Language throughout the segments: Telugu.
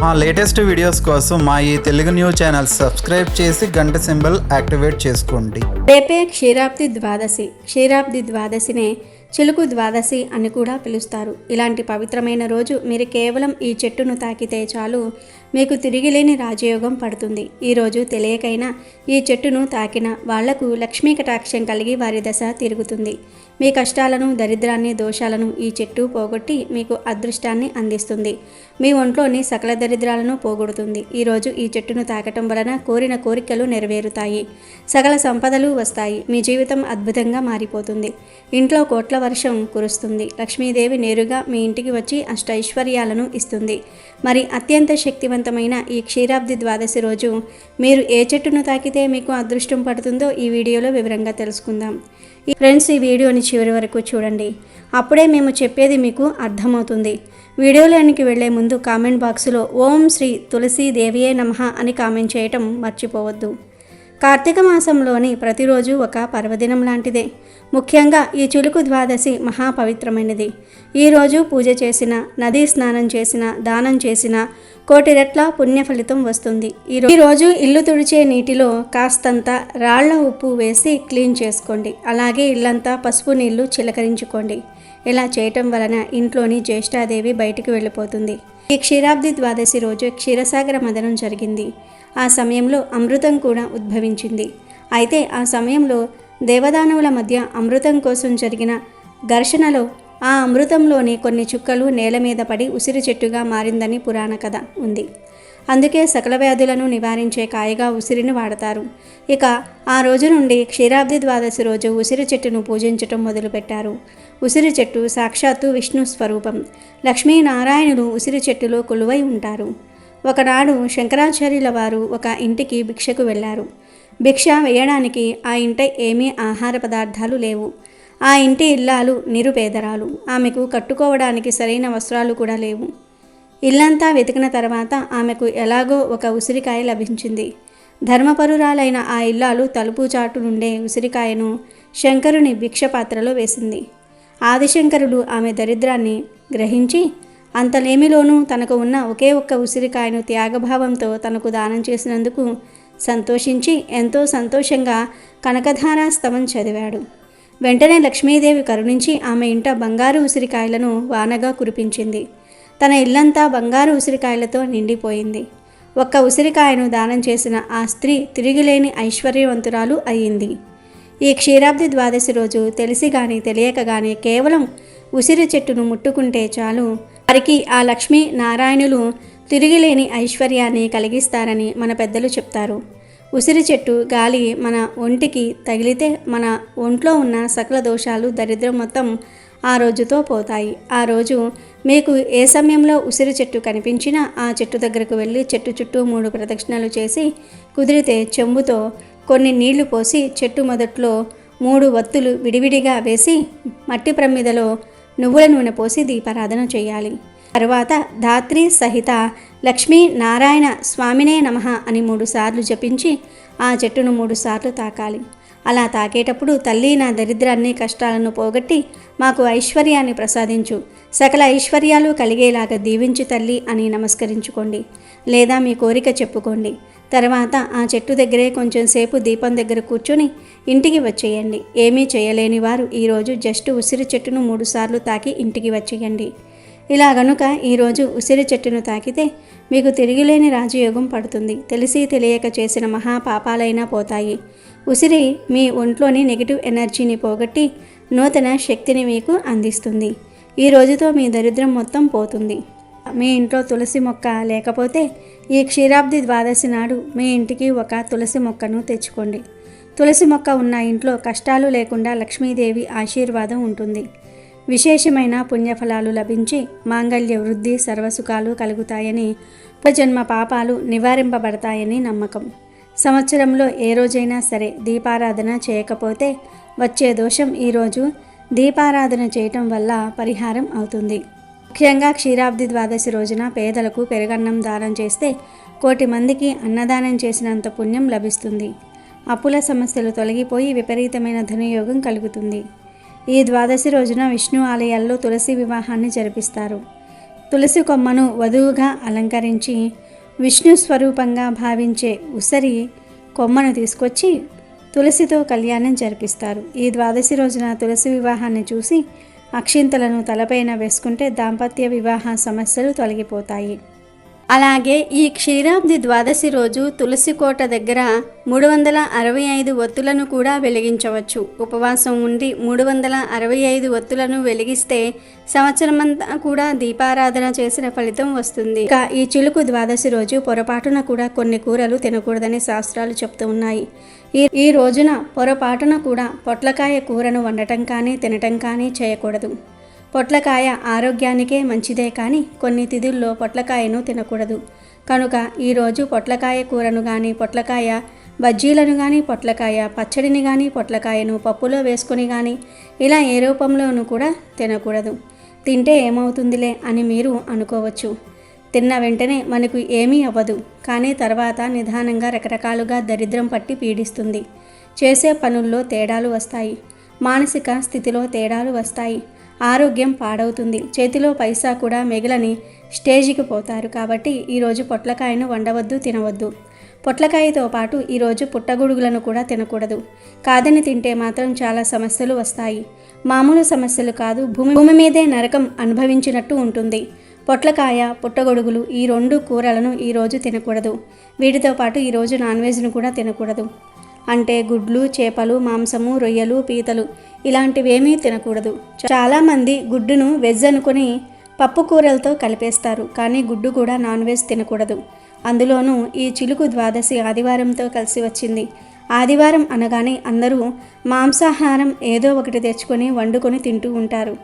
మా లేటెస్ట్ వీడియోస్ కోసం మా ఈ తెలుగు న్యూస్ ఛానల్ సబ్స్క్రైబ్ చేసి గంట సింబల్ యాక్టివేట్ చేసుకోండి. రేపే క్షీరాబ్ది ద్వాదశి. క్షీరాబ్ది ద్వాదశినే చిలుకు ద్వాదశి అని కూడా పిలుస్తారు. ఇలాంటి పవిత్రమైన రోజు మీరు కేవలం ఈ చెట్టును తాకితే చాలు మీకు తిరిగిలేని రాజయోగం పడుతుంది. ఈరోజు తెలియకైనా ఈ చెట్టును తాకిన వాళ్లకు లక్ష్మీ కటాక్షం కలిగి వారి దశ తిరుగుతుంది. మీ కష్టాలను, దరిద్రాన్ని, దోషాలను ఈ చెట్టు పోగొట్టి మీకు అదృష్టాన్ని అందిస్తుంది. మీ ఒంట్లోని సకల దరిద్రాలను పోగొడుతుంది. ఈరోజు ఈ చెట్టును తాకటం వలన కోరిన కోరికలు నెరవేరుతాయి. సకల సంపదలు వస్తాయి. మీ జీవితం అద్భుతంగా మారిపోతుంది. ఇంట్లో కోట్ల వర్షం కురుస్తుంది. లక్ష్మీదేవి నేరుగా మీ ఇంటికి వచ్చి అష్టైశ్వర్యాలను ఇస్తుంది. మరి అత్యంత శక్తివంతమైన ఈ క్షీరాబ్ది ద్వాదశి రోజు మీరు ఏ చెట్టును తాకితే మీకు అదృష్టం పడుతుందో ఈ వీడియోలో వివరంగా తెలుసుకుందాం. ఫ్రెండ్స్, ఈ వీడియోని చివరి వరకు చూడండి. అప్పుడే మేము చెప్పేది మీకు అర్థమవుతుంది. వీడియోలోనికి వెళ్లే ముందు కామెంట్ బాక్సులో ఓం శ్రీ తులసీదేవియే నమః అని కామెంట్ చేయటం మర్చిపోవద్దు. కార్తీక మాసంలోని ప్రతిరోజు ఒక పర్వదినం లాంటిదే. ముఖ్యంగా ఈ చిలుకు ద్వాదశి మహాపవిత్రమైనది. ఈరోజు పూజ చేసిన, నదీ స్నానం చేసిన, దానం చేసిన కోటి రెట్ల పుణ్య ఫలితం వస్తుంది. ఈరోజు ఇల్లు తుడిచే నీటిలో కాస్తంత రాళ్ల ఉప్పు వేసి క్లీన్ చేసుకోండి. అలాగే ఇల్లంతా పసుపు నీళ్లు చిలకరించుకోండి. ఇలా చేయటం వలన ఇంట్లోని జ్యేష్ఠాదేవి బయటికి వెళ్ళిపోతుంది. ఈ క్షీరాబ్ది ద్వాదశి రోజు క్షీరసాగర మదనం జరిగింది. ఆ సమయంలో అమృతం కూడా ఉద్భవించింది. అయితే ఆ సమయంలో దేవదానవుల మధ్య అమృతం కోసం జరిగిన ఘర్షణలో ఆ అమృతంలోని కొన్ని చుక్కలు నేల మీద పడి ఉసిరి చెట్టుగా మారిందని పురాణ కథ ఉంది. అందుకే సకల వ్యాధులను నివారించే కాయగా ఉసిరిని వాడతారు. ఇక ఆ రోజు నుండి క్షీరాబ్ది ద్వాదశి రోజు ఉసిరి చెట్టును పూజించటం మొదలుపెట్టారు. ఉసిరి చెట్టు సాక్షాత్తు విష్ణు స్వరూపం. లక్ష్మీనారాయణులు ఉసిరి చెట్టులో కొలువై ఉంటారు. ఒకనాడు శంకరాచార్యుల వారు ఒక ఇంటికి భిక్షకు వెళ్ళారు. భిక్ష వేయడానికి ఆ ఇంట ఏమీ ఆహార పదార్థాలు లేవు. ఆ ఇంటి ఇల్లాలు నిరుపేదరాలు. ఆమెకు కట్టుకోవడానికి సరైన వస్త్రాలు కూడా లేవు. ఇల్లంతా వెతికిన తర్వాత ఆమెకు ఎలాగో ఒక ఉసిరికాయ లభించింది. ధర్మపరురాలైన ఆ ఇల్లాలు తలుపు చాటు నుండే ఉసిరికాయను శంకరుని భిక్ష పాత్రలో వేసింది. ఆదిశంకరుడు ఆమె దరిద్రాన్ని గ్రహించి అంతలేమిలోనూ తనకు ఉన్న ఒకే ఒక్క ఉసిరికాయను త్యాగభావంతో తనకు దానం చేసినందుకు సంతోషించి ఎంతో సంతోషంగా కనకధారా స్తవం చదివాడు. వెంటనే లక్ష్మీదేవి కరుణించి ఆమె ఇంట బంగారు ఉసిరికాయలను వానగా కురిపించింది. తన ఇల్లంతా బంగారు ఉసిరికాయలతో నిండిపోయింది. ఒక్క ఉసిరికాయను దానం చేసిన ఆ స్త్రీ తిరిగిలేని ఐశ్వర్యవంతురాలు అయ్యింది. ఈ క్షీరాబ్ది ద్వాదశి రోజు తెలిసి గాని తెలియక గాని కేవలం ఉసిరి చెట్టును ముట్టుకుంటే చాలు వారికి ఆ లక్ష్మీ నారాయణులు తిరిగిలేని ఐశ్వర్యాన్ని కలిగిస్తారని మన పెద్దలు చెప్తారు. ఉసిరి చెట్టు గాలి మన ఒంటికి తగిలితే మన ఒంట్లో ఉన్న సకల దోషాలు, దరిద్రం మొత్తం ఆ రోజుతో పోతాయి. ఆ రోజు మీకు ఏ సమయంలో ఉసిరి చెట్టు కనిపించినా ఆ చెట్టు దగ్గరకు వెళ్ళి చెట్టు చుట్టూ 3 ప్రదక్షిణలు చేసి కుదిరితే చెంబుతో కొన్ని నీళ్లు పోసి చెట్టు మొదట్లో 3 వత్తులు విడివిడిగా వేసి మట్టి ప్రమిదలో నువ్వుల నూనె పోసి దీపారాధన చేయాలి. తరువాత ధాత్రి సహిత లక్ష్మీ నారాయణ స్వామినే నమః అని 3 సార్లు జపించి ఆ చెట్టును 3 సార్లు తాకాలి. అలా తాకేటప్పుడు తల్లి, నా దరిద్రాన్ని, కష్టాలను పోగొట్టి మాకు ఐశ్వర్యాన్ని ప్రసాదించు, సకల ఐశ్వర్యాలు కలిగేలాగా దీవించు తల్లి అని నమస్కరించుకోండి. లేదా మీ కోరిక చెప్పుకోండి. తర్వాత ఆ చెట్టు దగ్గరే కొంచెం సేపు దీపం దగ్గర కూర్చొని ఇంటికి వచ్చేయండి. ఏమీ చేయలేని వారు ఈరోజు జస్ట్ ఉసిరి చెట్టును 3 సార్లు తాకి ఇంటికి వచ్చేయండి. ఇలా గనుక ఈరోజు ఉసిరి చెట్టును తాకితే మీకు తిరిగిలేని రాజయోగం పడుతుంది. తెలిసి తెలియక చేసిన మహాపాపాలైనా పోతాయి. ఉసిరి మీ ఒంట్లోని నెగిటివ్ ఎనర్జీని పోగొట్టి నూతన శక్తిని మీకు అందిస్తుంది. ఈ రోజుతో మీ దరిద్రం మొత్తం పోతుంది. మీ ఇంట్లో తులసి మొక్క లేకపోతే ఈ క్షీరాబ్ది ద్వాదశి నాడు మీ ఇంటికి ఒక తులసి మొక్కను తెచ్చుకోండి. తులసి మొక్క ఉన్న ఇంట్లో కష్టాలు లేకుండా లక్ష్మీదేవి ఆశీర్వాదం ఉంటుంది. విశేషమైన పుణ్యఫలాలు లభించి మాంగళ్య వృద్ధి, సర్వసుఖాలు కలుగుతాయని, పూర్వజన్మ పాపాలు నివారింపబడతాయని నమ్మకం. సంవత్సరంలో ఏ రోజైనా సరే దీపారాధన చేయకపోతే వచ్చే దోషం ఈరోజు దీపారాధన చేయటం వల్ల పరిహారం అవుతుంది. ముఖ్యంగా క్షీరాబ్ది ద్వాదశి రోజున పేదలకు పెరుగన్నం దానం చేస్తే 1,000,000 మందికి అన్నదానం చేసినంత పుణ్యం లభిస్తుంది. అప్పుల సమస్యలు తొలగిపోయి విపరీతమైన ధనయోగం కలుగుతుంది. ఈ ద్వాదశి రోజున విష్ణు ఆలయాల్లో తులసి వివాహాన్ని జరిపిస్తారు. తులసి కొమ్మను వధువుగా అలంకరించి విష్ణు స్వరూపంగా భావించే ఉసిరి కొమ్మను తీసుకొచ్చి తులసితో కళ్యాణం జరిపిస్తారు. ఈ ద్వాదశి రోజున తులసి వివాహాన్ని చూసి అక్షింతలను తలపైన వేసుకుంటే దాంపత్య వివాహ సమస్యలు తొలగిపోతాయి. అలాగే ఈ క్షీరాబ్ది ద్వాదశి రోజు తులసి కోట దగ్గర 365 ఒత్తులను కూడా వెలిగించవచ్చు. ఉపవాసం ఉండి 365 ఒత్తులను వెలిగిస్తే సంవత్సరమంతా కూడా దీపారాధన చేసిన ఫలితం వస్తుంది. ఇక ఈ చిలుకు ద్వాదశి రోజు పొరపాటున కూడా కొన్ని కూరలు తినకూడదని శాస్త్రాలు చెప్తూ ఉన్నాయి. ఈ రోజున పొరపాటున కూడా పొట్లకాయ కూరను వండటం కానీ తినటం కానీ చేయకూడదు. పొట్లకాయ ఆరోగ్యానికే మంచిదే కానీ కొన్ని తిథుల్లో పొట్లకాయను తినకూడదు. కనుక ఈరోజు పొట్లకాయ కూరను కానీ, పొట్లకాయ బజ్జీలను కానీ, పొట్లకాయ పచ్చడిని కానీ, పొట్లకాయను పప్పులో వేసుకొని కానీ ఇలా ఏ రూపంలోనూ కూడా తినకూడదు. తింటే ఏమవుతుందిలే అని మీరు అనుకోవచ్చు. తిన్న వెంటనే మనకు ఏమీ అవ్వదు, కానీ తర్వాత నిదానంగా రకరకాలుగా దరిద్రం పట్టి పీడిస్తుంది. చేసే పనుల్లో తేడాలు వస్తాయి, మానసిక స్థితిలో తేడాలు వస్తాయి, ఆరోగ్యం పాడవుతుంది, చేతిలో పైసా కూడా మిగలని స్టేజికి పోతారు. కాబట్టి ఈరోజు పొట్లకాయను వండవద్దు, తినవద్దు. పొట్లకాయతో పాటు ఈరోజు పుట్టగొడుగులను కూడా తినకూడదు. కాదని తింటే మాత్రం చాలా సమస్యలు వస్తాయి. మామూలు సమస్యలు కాదు, భూమి మీదే నరకం అనుభవించినట్టు ఉంటుంది. పొట్లకాయ, పుట్టగొడుగులు ఈ 2 కూరలను ఈరోజు తినకూడదు. వీటితో పాటు ఈరోజు నాన్ వెజ్ను కూడా తినకూడదు. అంటే గుడ్లు, చేపలు, మాంసము, రొయ్యలు, పీతలు ఇలాంటివేమీ తినకూడదు. చాలామంది గుడ్డును వెజ్ అనుకుని పప్పు కూరలతో కలిపేస్తారు, కానీ గుడ్డు కూడా నాన్ వెజ్ తినకూడదు. అందులోనూ ఈ చిలుకు ద్వాదశి ఆదివారంతో కలిసి వచ్చింది. ఆదివారం అనగానే అందరూ మాంసాహారం ఏదో ఒకటి తెచ్చుకొని వండుకొని తింటూ ఉంటారు.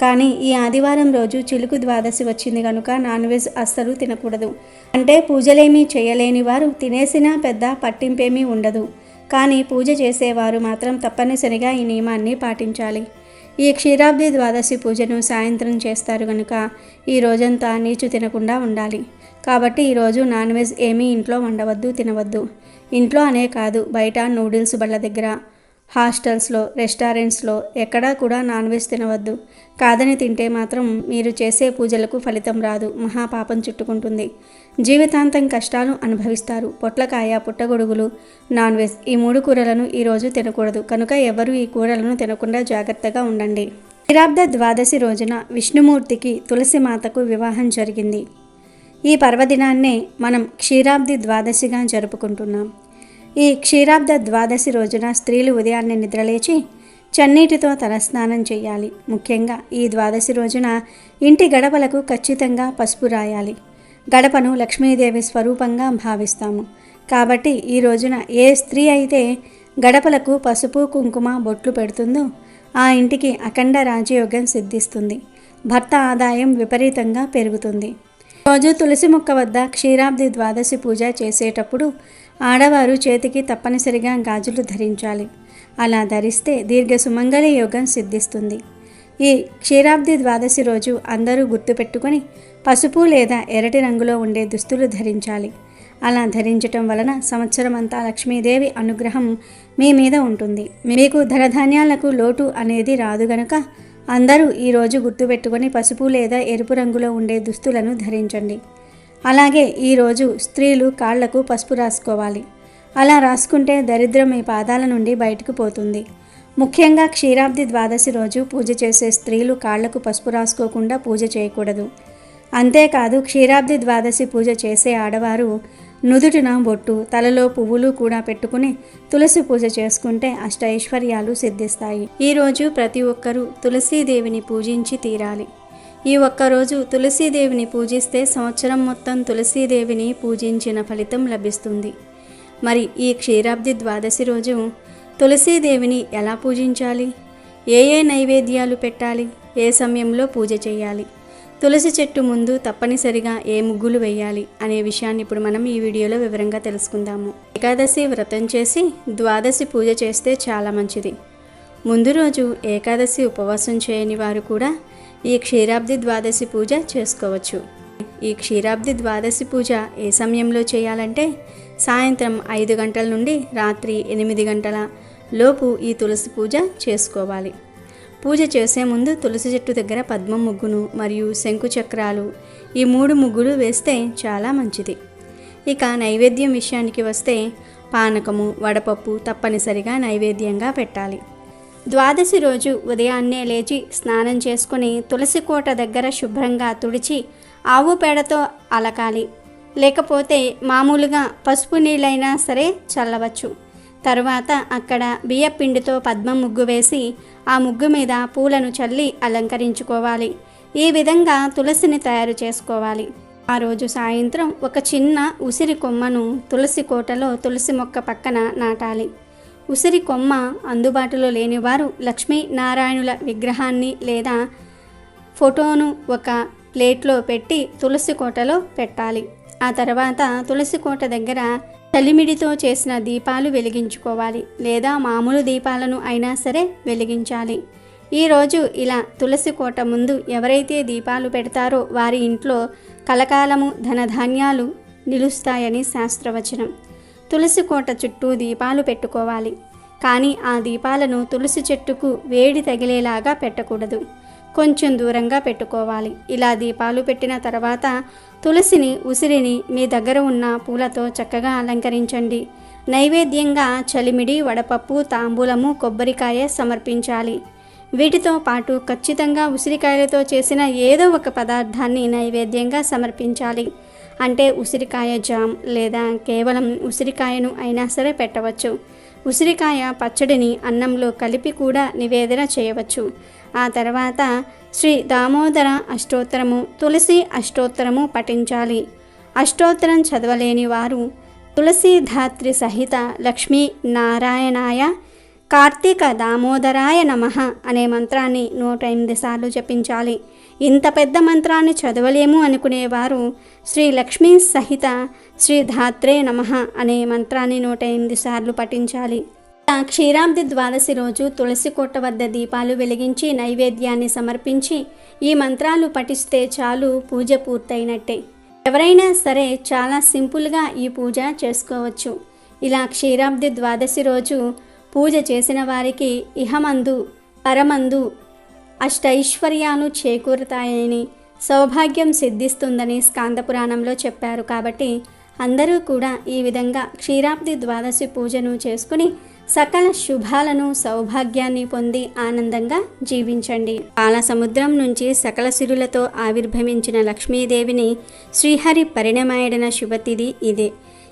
కానీ ఈ ఆదివారం రోజు చిలుకు ద్వాదశి వచ్చింది కనుక నాన్ వెజ్ అస్సలు తినకూడదు. అంటే పూజలేమీ చేయలేని వారు తినేసినా పెద్ద పట్టింపేమీ ఉండదు. కానీ పూజ చేసేవారు మాత్రం తప్పనిసరిగా ఈ నియమాన్ని పాటించాలి. ఈ క్షీరాబ్ది ద్వాదశి పూజను సాయంత్రం చేస్తారు కనుక ఈ రోజంతా నీచు తినకుండా ఉండాలి. కాబట్టి ఈరోజు నాన్ వెజ్ ఏమీ ఇంట్లో వండవద్దు, తినవద్దు. ఇంట్లో అనే కాదు, బయట నూడిల్స్ బళ్ళ దగ్గర, హాస్టల్స్లో, రెస్టారెంట్స్లో ఎక్కడా కూడా నాన్ వెజ్ తినవద్దు. కాదని తింటే మాత్రం మీరు చేసే పూజలకు ఫలితం రాదు, మహాపాపం చుట్టుకుంటుంది, జీవితాంతం కష్టాలు అనుభవిస్తారు. పొట్లకాయ, పుట్టగొడుగులు, నాన్ వెజ్ ఈ 3 కూరలను ఈరోజు తినకూడదు. కనుక ఎవరు ఈ కూరలను తినకుండా జాగ్రత్తగా ఉండండి. క్షీరాబ్ద ద్వాదశి రోజున విష్ణుమూర్తికి తులసి మాతకు వివాహం జరిగింది. ఈ పర్వదినాన్నే మనం క్షీరాబ్ది ద్వాదశిగా జరుపుకుంటున్నాం. ఈ క్షీరాబ్ద ద్వాదశి రోజున స్త్రీలు ఉదయాన్నే నిద్రలేచి చన్నీటితో తలస్నానం చేయాలి. ముఖ్యంగా ఈ ద్వాదశి రోజున ఇంటి గడపలకు ఖచ్చితంగా పసుపు రాయాలి. గడపను లక్ష్మీదేవి స్వరూపంగా భావిస్తాము. కాబట్టి ఈ రోజున ఏ స్త్రీ అయితే గడపలకు పసుపు, కుంకుమ, బొట్లు పెడుతుందో ఆ ఇంటికి అఖండ రాజయోగం సిద్ధిస్తుంది. భర్త ఆదాయం విపరీతంగా పెరుగుతుంది. రోజు తులసి మొక్క వద్ద క్షీరాబ్ది ద్వాదశి పూజ చేసేటప్పుడు ఆడవారు చేతికి తప్పనిసరిగా గాజులు ధరించాలి. అలా ధరిస్తే దీర్ఘ సుమంగళి యోగం సిద్ధిస్తుంది. ఈ క్షీరాబ్ది ద్వాదశి రోజు అందరూ గుర్తుపెట్టుకొని పసుపు లేదా ఎర్రటి రంగులో ఉండే దుస్తులు ధరించాలి. అలా ధరించటం వలన సంవత్సరం అంతా లక్ష్మీదేవి అనుగ్రహం మీ మీద ఉంటుంది. మీకు ధనధాన్యాలకు లోటు అనేది రాదు గనక అందరూ ఈరోజు గుర్తుపెట్టుకొని పసుపు లేదా ఎరుపు రంగులో ఉండే దుస్తులను ధరించండి. అలాగే ఈరోజు స్త్రీలు కాళ్లకు పసుపు రాసుకోవాలి. అలా రాసుకుంటే దరిద్రం మీ పాదాల నుండి బయటకు పోతుంది. ముఖ్యంగా క్షీరాబ్ది ద్వాదశి రోజు పూజ చేసే స్త్రీలు కాళ్లకు పసుపు రాసుకోకుండా పూజ చేయకూడదు. అంతేకాదు క్షీరాబ్ది ద్వాదశి పూజ చేసే ఆడవారు నుదుటిన బొట్టు, తలలో పువ్వులు కూడా పెట్టుకుని తులసి పూజ చేసుకుంటే అష్టైశ్వర్యాలు సిద్ధిస్తాయి. ఈరోజు ప్రతి ఒక్కరూ తులసీదేవిని పూజించి తీరాలి. ఈ ఒక్కరోజు తులసీదేవిని పూజిస్తే సంవత్సరం మొత్తం తులసీదేవిని పూజించిన ఫలితం లభిస్తుంది. మరి ఈ క్షీరాబ్ది ద్వాదశి రోజు తులసీదేవిని ఎలా పూజించాలి, ఏ నైవేద్యాలు పెట్టాలి, ఏ సమయంలో పూజ చేయాలి, తులసి చెట్టు ముందు తప్పనిసరిగా ఏ ముగ్గులు వేయాలి అనే విషయాన్ని ఇప్పుడు మనం ఈ వీడియోలో వివరంగా తెలుసుకుందాము. ఏకాదశి వ్రతం చేసి ద్వాదశి పూజ చేస్తే చాలా మంచిది. ముందు రోజు ఏకాదశి ఉపవాసం చేయని వారు కూడా ఈ క్షీరాబ్ది ద్వాదశి పూజ చేసుకోవచ్చు. ఈ క్షీరాబ్ది ద్వాదశి పూజ ఏ సమయంలో చేయాలంటే సాయంత్రం 5 గంటల నుండి రాత్రి 8 గంటల లోపు ఈ తులసి పూజ చేసుకోవాలి. పూజ చేసే ముందు తులసి చెట్టు దగ్గర పద్మం ముగ్గును మరియు శంకు చక్రాలు ఈ 3 ముగ్గులు వేస్తే చాలా మంచిది. ఇక నైవేద్యం విషయానికి వస్తే పానకము, వడపప్పు తప్పనిసరిగా నైవేద్యంగా పెట్టాలి. ద్వాదశి రోజు ఉదయాన్నే లేచి స్నానం చేసుకుని తులసి కోట దగ్గర శుభ్రంగా తుడిచి ఆవు పేడతో అలకాలి. లేకపోతే మామూలుగా పసుపు నీళ్ళైనా సరే చల్లవచ్చు. తరువాత అక్కడ బియ్యపిండితో పద్మం ముగ్గు వేసి ఆ ముగ్గు మీద పూలను చల్లి అలంకరించుకోవాలి. ఈ విధంగా తులసిని తయారు చేసుకోవాలి. ఆ రోజు సాయంత్రం ఒక చిన్న ఉసిరి కొమ్మను తులసి కోటలో తులసి మొక్క పక్కన నాటాలి. ఉసిరి కొమ్మ అందుబాటులో లేనివారు లక్ష్మీ నారాయణుల విగ్రహాన్ని లేదా ఫోటోను ఒక ప్లేట్లో పెట్టి తులసి కోటలో పెట్టాలి. ఆ తర్వాత తులసి కోట దగ్గర చలిమిడితో చేసిన దీపాలు వెలిగించుకోవాలి, లేదా మామూలు దీపాలను అయినా సరే వెలిగించాలి. ఈరోజు ఇలా తులసి కోట ముందు ఎవరైతే దీపాలు పెడతారో వారి ఇంట్లో కలకాలము ధనధాన్యాలు నిలుస్తాయని శాస్త్రవచనం. తులసి కోట చుట్టూ దీపాలు పెట్టుకోవాలి. కానీ ఆ దీపాలను తులసి చెట్టుకు వేడి తగిలేలాగా పెట్టకూడదు, కొంచెం దూరంగా పెట్టుకోవాలి. ఇలా దీపాలు పెట్టిన తర్వాత తులసిని, ఉసిరిని మీ దగ్గర ఉన్న పూలతో చక్కగా అలంకరించండి. నైవేద్యంగా చలిమిడి, వడపప్పు, తాంబూలము, కొబ్బరికాయ సమర్పించాలి. వీటితో పాటు ఖచ్చితంగా ఉసిరికాయలతో చేసిన ఏదో ఒక పదార్థాన్ని నైవేద్యంగా సమర్పించాలి. అంటే ఉసిరికాయ జామ్ లేదా కేవలం ఉసిరికాయను అయినా సరే పెట్టవచ్చు. ఉసిరికాయ పచ్చడిని అన్నంలో కలిపి కూడా నివేదన చేయవచ్చు. ఆ తర్వాత శ్రీ దామోదర అష్టోత్తరము, తులసి అష్టోత్తరము పఠించాలి. అష్టోత్తరం చదవలేని వారు తులసీధాత్రి సహిత లక్ష్మీ నారాయణాయ కార్తీక దామోదరాయ నమః అనే మంత్రాన్ని 108 సార్లు జపించాలి. ఇంత పెద్ద మంత్రాన్ని చదవలేము అనుకునేవారు శ్రీ లక్ష్మీ సహిత శ్రీ ధాత్రే నమః అనే మంత్రాన్ని 108 సార్లు పఠించాలి. క్షీరాబ్ది ద్వాదశి రోజు తులసి కోట వద్ద దీపాలు వెలిగించి నైవేద్యాన్ని సమర్పించి ఈ మంత్రాలు పఠిస్తే చాలు, పూజ పూర్తయినట్టే. ఎవరైనా సరే చాలా సింపుల్గా ఈ పూజ చేసుకోవచ్చు. ఇలా క్షీరాబ్ది ద్వాదశి రోజు పూజ చేసిన వారికి ఇహమందు పరమందు అష్టైశ్వర్యాలు చేకూరుతాయని, సౌభాగ్యం సిద్ధిస్తుందని స్కాంద పురాణంలో చెప్పారు. కాబట్టి అందరూ కూడా ఈ విధంగా క్షీరాబ్ది ద్వాదశి పూజను చేసుకుని సకల శుభాలను, సౌభాగ్యాన్ని పొంది ఆనందంగా జీవించండి. పాల సముద్రం నుంచి సకల సిరులతో ఆవిర్భవించిన లక్ష్మీదేవిని శ్రీహరి పరిణమాయడన శుభతిథి ఇదే.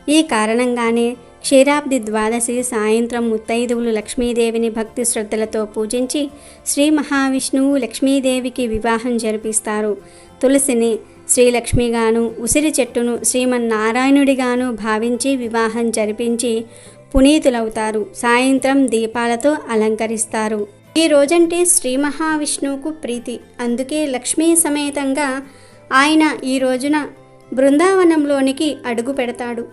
ఈ కారణంగానే క్షీరాబ్ది ద్వాదశి సాయంత్రం ముత్తైదువులు లక్ష్మీదేవిని భక్తి శ్రద్ధలతో పూజించి శ్రీ మహావిష్ణువు లక్ష్మీదేవికి వివాహం జరిపిస్తారు. తులసిని శ్రీలక్ష్మిగాను, ఉసిరి చెట్టును శ్రీమన్నారాయణుడిగాను భావించి వివాహం జరిపించి పునీతులవుతారు. సాయంత్రం దీపాలతో అలంకరిస్తారు. ఈ రోజంటే శ్రీ మహావిష్ణువుకు ప్రీతి. అందుకే లక్ష్మీ సమేతంగా ఆయన ఈ రోజున బృందావనంలోనికి అడుగు పెడతాడు.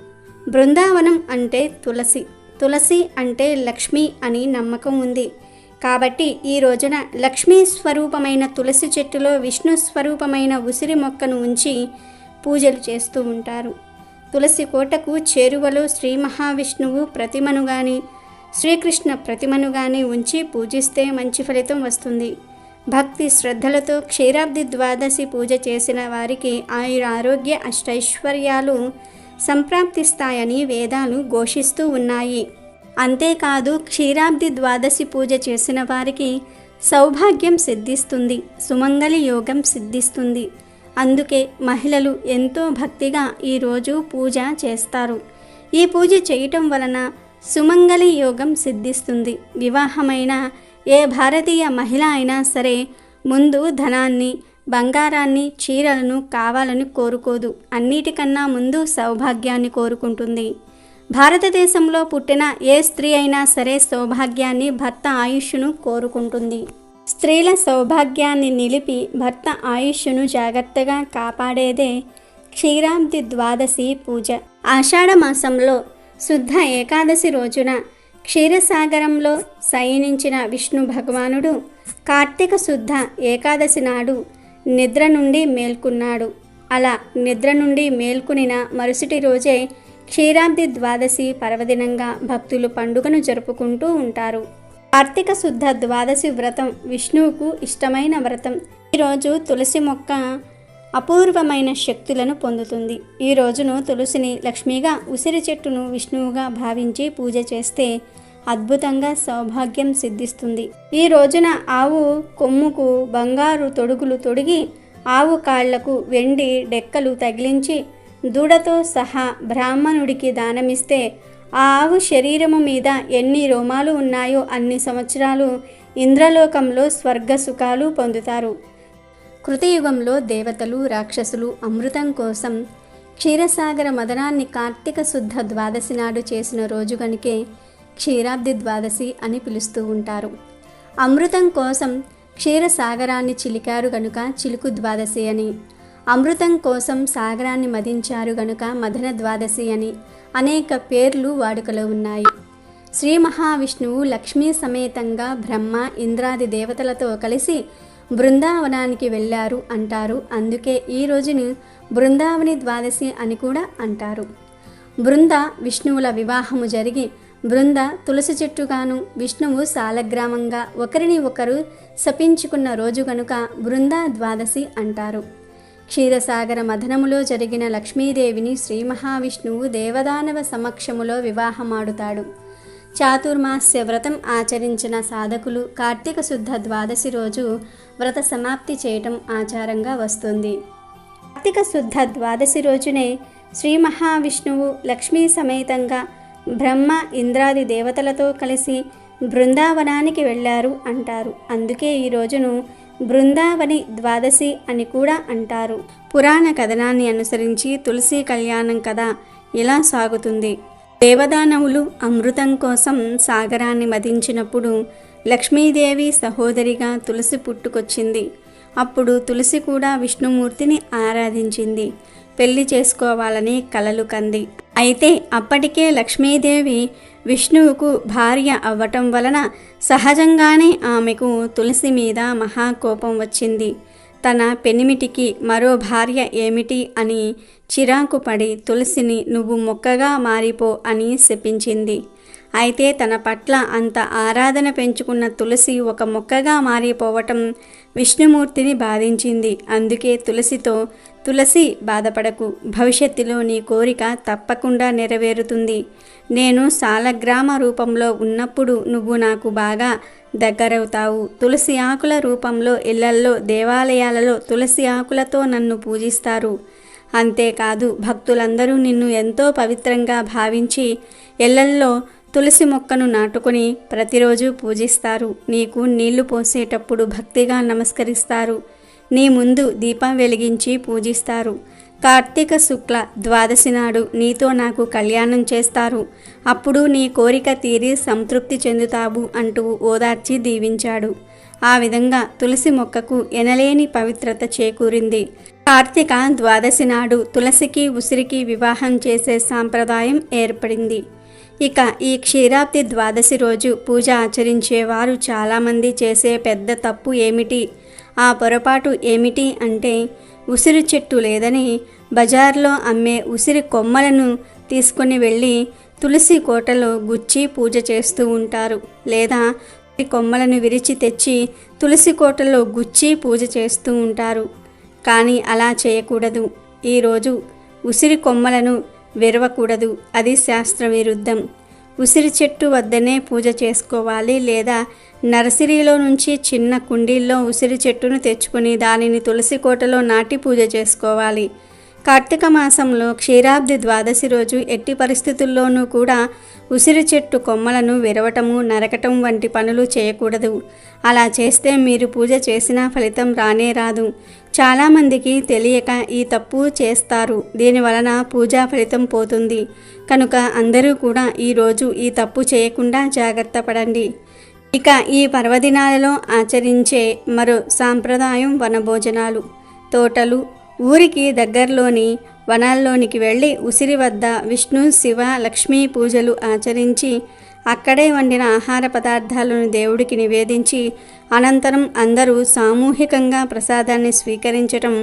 బృందావనం అంటే తులసి, తులసి అంటే లక్ష్మి అని నమ్మకం ఉంది. కాబట్టి ఈ రోజున లక్ష్మీ స్వరూపమైన తులసి చెట్టులో విష్ణు స్వరూపమైన ఉసిరి మొక్కను ఉంచి పూజలు చేస్తూ ఉంటారు. తులసి కోటకు చేరువలో శ్రీ మహావిష్ణువు ప్రతిమను కానీ శ్రీకృష్ణ ప్రతిమను కానీ ఉంచి పూజిస్తే మంచి ఫలితం వస్తుంది. భక్తి శ్రద్ధలతో క్షీరాబ్ది ద్వాదశి పూజ చేసిన వారికి ఆయురారోగ్య అష్టైశ్వర్యాలు సంప్రాప్తిస్తాయని వేదాలు ఘోషిస్తూ ఉన్నాయి. అంతేకాదు క్షీరాబ్ది ద్వాదశి పూజ చేసిన వారికి సౌభాగ్యం సిద్ధిస్తుంది, సుమంగళి యోగం సిద్ధిస్తుంది. అందుకే మహిళలు ఎంతో భక్తిగా ఈరోజు పూజ చేస్తారు. ఈ పూజ చేయటం వలన సుమంగళి యోగం సిద్ధిస్తుంది. వివాహమైన ఏ భారతీయ మహిళ అయినా సరే ముందు ధనాన్ని, బంగారాన్ని, చీరలను కావాలని కోరుకోదు. అన్నిటికన్నా ముందు సౌభాగ్యాన్ని కోరుకుంటుంది. భారతదేశంలో పుట్టిన ఏ స్త్రీ అయినా సరే సౌభాగ్యాన్ని, భర్త ఆయుష్ను కోరుకుంటుంది. స్త్రీల సౌభాగ్యాన్ని నిలిపి భర్త ఆయుష్ను జాగ్రత్తగా కాపాడేదే క్షీరాబ్ది ద్వాదశి పూజ. ఆషాఢ మాసంలో శుద్ధ ఏకాదశి రోజున క్షీరసాగరంలో శయనించిన విష్ణు భగవానుడు కార్తీక శుద్ధ ఏకాదశి నాడు నిద్ర నుండి మేల్కొన్నాడు. అలా నిద్ర నుండి మేల్కొనిన మరుసటి రోజే క్షీరాబ్ది ద్వాదశి పర్వదినంగా భక్తులు పండుగను జరుపుకుంటూ ఉంటారు. కార్తీక శుద్ధ ద్వాదశి వ్రతం విష్ణువుకు ఇష్టమైన వ్రతం. ఈరోజు తులసి మొక్క అపూర్వమైన శక్తులను పొందుతుంది. ఈ రోజును తులసిని లక్ష్మిగా, ఉసిరి చెట్టును విష్ణువుగా భావించి పూజ చేస్తే అద్భుతంగా సౌభాగ్యం సిద్ధిస్తుంది. ఈ రోజున ఆవు కొమ్ముకు బంగారు తొడుగులు తొడిగి, ఆవు కాళ్లకు వెండి డెక్కలు తగిలించి దూడతో సహా బ్రాహ్మణుడికి దానమిస్తే ఆ ఆవు శరీరము మీద ఎన్ని రోమాలు ఉన్నాయో అన్ని సంవత్సరాలు ఇంద్రలోకంలో స్వర్గ సుఖాలు పొందుతారు. కృతయుగంలో దేవతలు, రాక్షసులు అమృతం కోసం క్షీరసాగర మదనాన్ని కార్తీక శుద్ధ ద్వాదశి నాడు చేసిన రోజు కనుకే క్షీరాబ్ది ద్వాదశి అని పిలుస్తూ ఉంటారు. అమృతం కోసం క్షీరసాగరాన్ని చిలికారు గనుక చిలుకు ద్వాదశి అని, అమృతం కోసం సాగరాన్ని మదించారు గనుక మదన ద్వాదశి అని అనేక పేర్లు వాడుకలో ఉన్నాయి. శ్రీ మహావిష్ణువు లక్ష్మీ సమేతంగా బ్రహ్మ, ఇంద్రాది దేవతలతో కలిసి బృందావనానికి వెళ్ళారు అంటారు. అందుకే ఈ రోజుని బృందావని ద్వాదశి అని కూడా అంటారు. బృంద విష్ణువుల వివాహము జరిగి బృంద తులసి చెట్టుగాను, విష్ణువు సాలగ్రామంగా ఒకరిని ఒకరు శపించుకున్న రోజు కనుక బృంద ద్వాదశి అంటారు. క్షీరసాగర మథనములో జరిగిన లక్ష్మీదేవిని శ్రీ మహావిష్ణువు దేవదానవ సమక్షములో వివాహమాడుతాడు. చాతుర్మాస్య వ్రతం ఆచరించిన సాధకులు కార్తీక శుద్ధ ద్వాదశి రోజు వ్రత సమాప్తి చేయటం ఆచారంగా వస్తుంది. కార్తీక శుద్ధ ద్వాదశి రోజునే శ్రీ మహావిష్ణువు లక్ష్మీ సమేతంగా బ్రహ్మ, ఇంద్రాది దేవతలతో కలిసి బృందావనానికి వెళ్ళారు అంటారు. అందుకే ఈ రోజును బృందావని ద్వాదశి అని కూడా అంటారు. పురాణ కథనాన్ని అనుసరించి తులసి కళ్యాణం కథ ఇలా సాగుతుంది. దేవదానవులు అమృతం కోసం సాగరాన్ని మదించినప్పుడు లక్ష్మీదేవి సహోదరిగా తులసి పుట్టుకొచ్చింది. అప్పుడు తులసి కూడా విష్ణుమూర్తిని ఆరాధించింది. పెళ్లి చేసుకోవాలని కలలు కంది. అయితే అప్పటికే లక్ష్మీదేవి విష్ణువుకు భార్య అవ్వటం వలన సహజంగానే ఆమెకు తులసి మీద మహాకోపం వచ్చింది. తన పెనిమిటికి మరో భార్య ఏమిటి అని చిరాకు పడి తులసిని నువ్వు మొక్కగా మారిపో అని శపించింది. అయితే తన పట్ల అంత ఆరాధన పెంచుకున్న తులసి ఒక మొక్కగా మారిపోవటం విష్ణుమూర్తిని బాధించింది. అందుకే తులసితో, తులసి బాధపడకు, భవిష్యత్తులో నీ కోరిక తప్పకుండా నెరవేరుతుంది. నేను సాలగ్రామ రూపంలో ఉన్నప్పుడు నువ్వు నాకు బాగా దగ్గరవుతావు. తులసి ఆకుల రూపంలో ఇళ్లల్లో, దేవాలయాలలో తులసి ఆకులతో నన్ను పూజిస్తారు. అంతేకాదు భక్తులందరూ నిన్ను ఎంతో పవిత్రంగా భావించి ఇళ్లల్లో తులసి మొక్కను నాటుకొని ప్రతిరోజు పూజిస్తారు. నీకు నీళ్లు పోసేటప్పుడు భక్తిగా నమస్కరిస్తారు. నీ ముందు దీపం వెలిగించి పూజిస్తారు. కార్తీక శుక్ల ద్వాదశి నాడు నీతో నాకు కళ్యాణం చేస్తారు. అప్పుడు నీ కోరిక తీరి సంతృప్తి చెందుతావు అంటూ ఓదార్చి దీవించాడు. ఆ విధంగా తులసి మొక్కకు ఎనలేని పవిత్రత చేకూరింది. కార్తీక ద్వాదశి నాడు తులసికి, ఉసిరికి వివాహం చేసే సాంప్రదాయం ఏర్పడింది. ఇక ఈ క్షీరాబ్ది ద్వాదశి రోజు పూజ ఆచరించేవారు చాలామంది చేసే పెద్ద తప్పు ఏమిటి, ఆ పొరపాటు ఏమిటి అంటే ఉసిరి చెట్టు లేదని బజార్లో అమ్మే ఉసిరి కొమ్మలను తీసుకొని వెళ్ళి తులసి కోటలో గుచ్చి పూజ చేస్తూ ఉంటారు. లేదా కొమ్మలను విరిచి తెచ్చి తులసి కోటలో గుచ్చి పూజ చేస్తూ ఉంటారు. కానీ అలా చేయకూడదు. ఈరోజు ఉసిరి కొమ్మలను విరవకూడదు. అది శాస్త్ర విరుద్ధం. ఉసిరి చెట్టు వద్దనే పూజ చేసుకోవాలి. లేదా నర్సరీలో నుంచి చిన్న కుండీల్లో ఉసిరి చెట్టును తెచ్చుకొని దానిని తులసి కోటలో నాటి పూజ చేసుకోవాలి. కార్తీక మాసంలో క్షీరాబ్ది ద్వాదశి రోజు ఎట్టి పరిస్థితుల్లోనూ కూడా ఉసిరి చెట్టు కొమ్మలను విరవటము, నరకటం వంటి పనులు చేయకూడదు. అలా చేస్తే మీరు పూజ చేసినా ఫలితం రానే రాదు. చాలామందికి తెలియక ఈ తప్పు చేస్తారు. దీనివలన పూజా ఫలితం పోతుంది. కనుక అందరూ కూడా ఈరోజు ఈ తప్పు చేయకుండా జాగ్రత్త పడండి. ఇక ఈ పర్వదినాలలో ఆచరించే మరో సాంప్రదాయం వనభోజనాలు. తోటలు, ఊరికి దగ్గరలోని వనాల్లోనికి వెళ్ళి ఉసిరి వద్ద విష్ణు, శివ, లక్ష్మీ పూజలు ఆచరించి అక్కడే వండిన ఆహార పదార్థాలను దేవుడికి నివేదించి అనంతరం అందరూ సామూహికంగా ప్రసాదాన్ని స్వీకరించటం,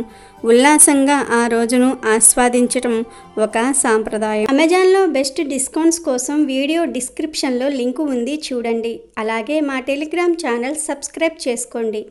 ఉల్లాసంగా ఆ రోజును ఆస్వాదించటం ఒక సాంప్రదాయం. అమెజాన్లో బెస్ట్ డిస్కౌంట్స్ కోసం వీడియో డిస్క్రిప్షన్లో లింకు ఉంది, చూడండి. అలాగే మా టెలిగ్రామ్ ఛానల్ సబ్స్క్రైబ్ చేసుకోండి.